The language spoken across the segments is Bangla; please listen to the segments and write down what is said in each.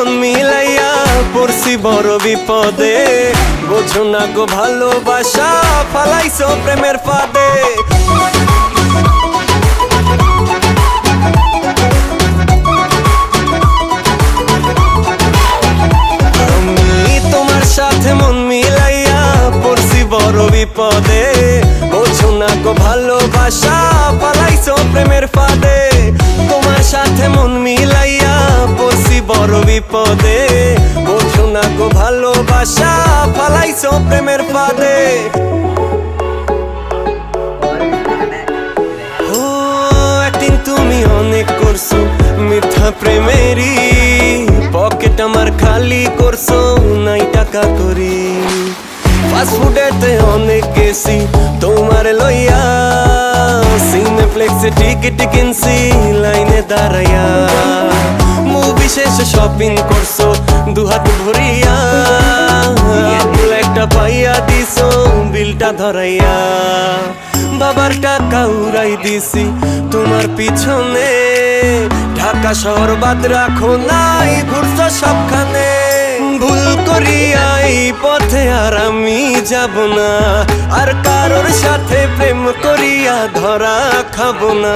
মন মিলাইয়া পড়ছি বড় বিপদে। বোঝো না গো ভালোবাসা ফালাইছো প্রেমের ফাঁদে। আমি তোমার সাথে মন মিলাইয়া পড়ছি বড় বিপদে। বোঝো না গো ভালোবাসা ফালাইছো প্রেমের ফাঁদে। তোমার সাথে মন মিলাইয়া পড়ছি বড় বিপদে। বোঝো না গো ভালোবাসা ফালাইছো প্রেমের ফাঁদে। ও অ্যাক্টিং তুমি অনেক করছো মিথ্যা প্রেমেরই। পকেট আমার খালি করছো নাই টাকা করি। ফাস্ট ফুডেতে অনেক গেছি তোমার লইয়া। সিনেপ্লেক্সে টিকিট কিনছি লাইনে দাঁড়াইয়া। মুভি শেষে শপিং করছো দুহাত ভরিয়া। একটা পাইয়া দিছো বিলটা ধরাইয়া। বাবার টাকা উড়াই দিছি তোমার পিছনে। ঢাকা শহর বাদ রাখো নাই ঘুরছো সবখানে। ভুল করিয়া এই পথে আর আমি যাব না। আর কারোর সাথে প্রেম করিয়া ধরা খাবো না।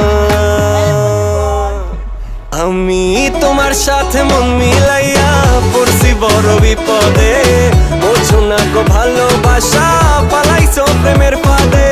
আমি তোমার সাথে মন মিলাইয়া পড়ছি বড় বিপদে। বোঝো না গো ভালোবাসা পালাইছো প্রেমের ফাঁদে।